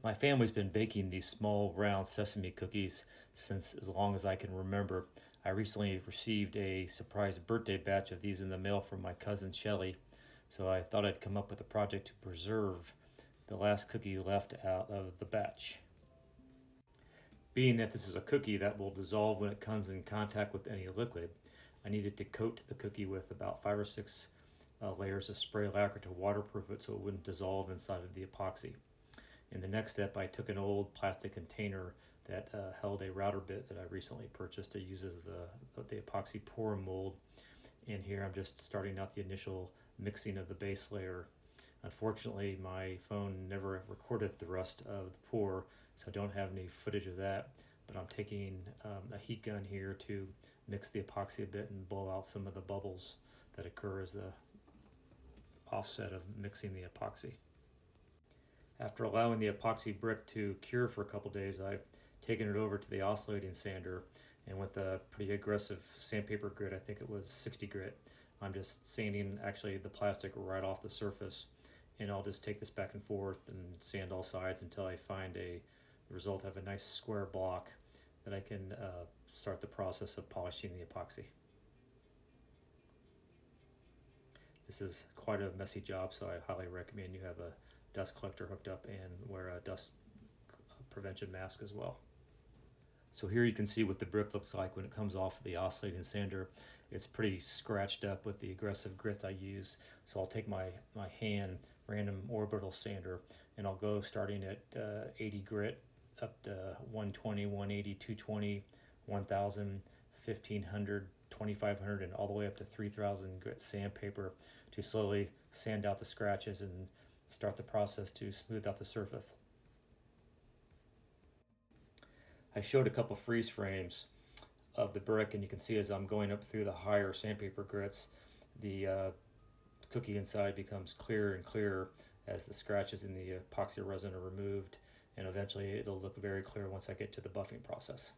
My family's been baking these small round sesame cookies since as long as I can remember. I recently received a surprise birthday batch of these in the mail from my cousin Shelly, so I thought I'd come up with a project to preserve the last cookie left out of the batch. Being that this is a cookie that will dissolve when it comes in contact with any liquid, I needed to coat the cookie with about 5 or 6 layers of spray lacquer to waterproof it so it wouldn't dissolve inside of the epoxy. In the next step, I took an old plastic container that held a router bit that I recently purchased to use as the epoxy pour mold. And here I'm just starting out the initial mixing of the base layer. Unfortunately, my phone never recorded the rest of the pour, so I don't have any footage of that. But I'm taking a heat gun here to mix the epoxy a bit and blow out some of the bubbles that occur as the offset of mixing the epoxy. After allowing the epoxy brick to cure for a couple days, I've taken it over to the oscillating sander, and with a pretty aggressive sandpaper grit, I think it was 60 grit, I'm just sanding actually the plastic right off the surface, and I'll just take this back and forth and sand all sides until I find a result of a nice square block that I can start the process of polishing the epoxy. This is quite a messy job, so I highly recommend you have a dust collector hooked up and wear a dust prevention mask as well. So here you can see what the brick looks like when it comes off the oscillating sander. It's pretty scratched up with the aggressive grit I use. So I'll take my hand random orbital sander and I'll go starting at 80 grit up to 120, 180, 220, 1000, 1500, 2500, and all the way up to 3000 grit sandpaper to slowly sand out the scratches and start the process to smooth out the surface. I showed a couple freeze frames of the brick, and you can see as I'm going up through the higher sandpaper grits, the cookie inside becomes clearer and clearer as the scratches in the epoxy resin are removed, and eventually it'll look very clear once I get to the buffing process.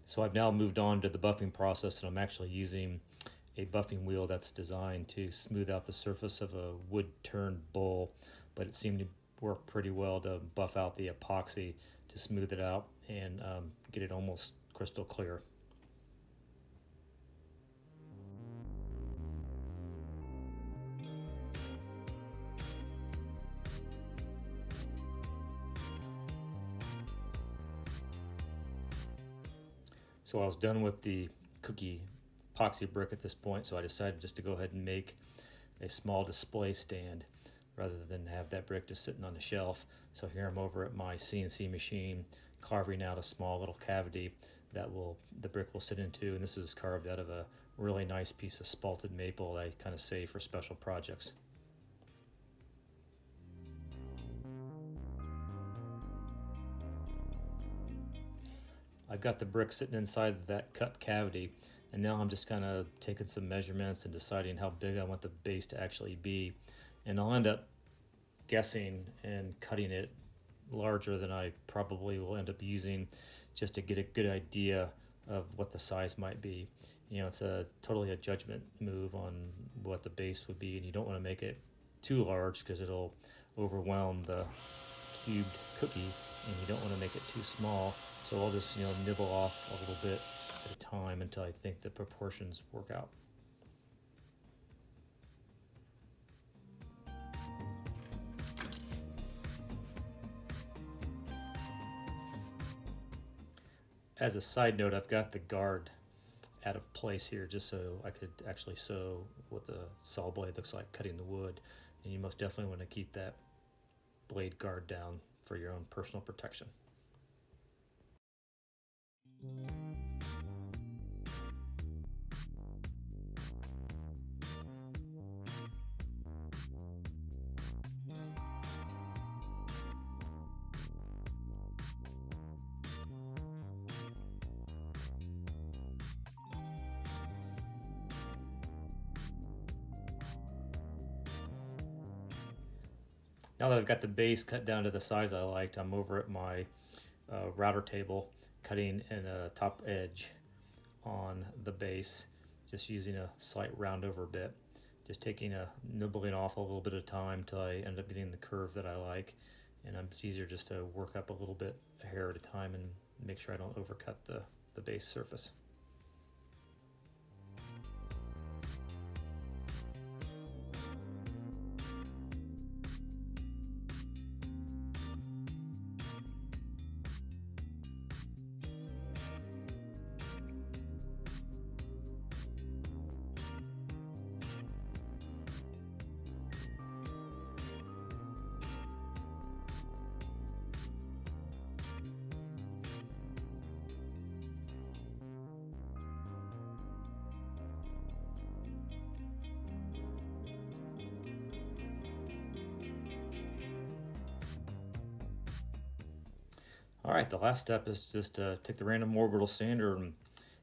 So I've now moved on to the buffing process, and I'm actually using a buffing wheel that's designed to smooth out the surface of a wood-turned bowl, but it seemed to work pretty well to buff out the epoxy to smooth it out and get it almost crystal clear. So I was done with the cookie epoxy brick at this point, so I decided just to go ahead and make a small display stand rather than have that brick just sitting on the shelf. So here I'm over at my CNC machine carving out a small little cavity that the brick will sit into, and this is carved out of a really nice piece of spalted maple I kind of save for special projects. I've got the brick sitting inside that cut cavity, and now I'm just kind of taking some measurements and deciding how big I want the base to actually be. And I'll end up guessing and cutting it larger than I probably will end up using, just to get a good idea of what the size might be. You know, it's totally a judgment move on what the base would be, and you don't want to make it too large because it'll overwhelm the cubed cookie, and you don't want to make it too small. So I'll just nibble off a little bit at a time until I think the proportions work out. As a side note, I've got the guard out of place here just so I could actually sew what the saw blade looks like cutting the wood, and you most definitely want to keep that blade guard down for your own personal protection. Now that I've got the base cut down to the size I liked, I'm over at my router table cutting in a top edge on the base, just using a slight round over bit, just taking a nibbling off a little bit of time till I end up getting the curve that I like. And it's easier just to work up a little bit a hair at a time and make sure I don't overcut the base surface. All right, the last step is just take the random orbital sander and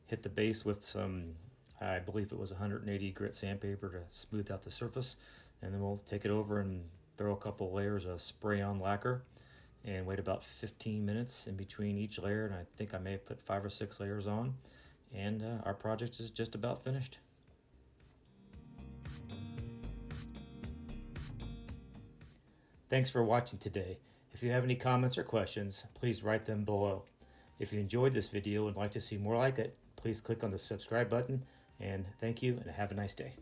hit the base with some, I believe it was 180 grit sandpaper to smooth out the surface. And then we'll take it over and throw a couple layers of spray-on lacquer and wait about 15 minutes in between each layer. And I think I may have put 5 or 6 layers on. And our project is just about finished. Thanks for watching today. If you have any comments or questions, please write them below. If you enjoyed this video and would like to see more like it, please click on the subscribe button, and thank you and have a nice day.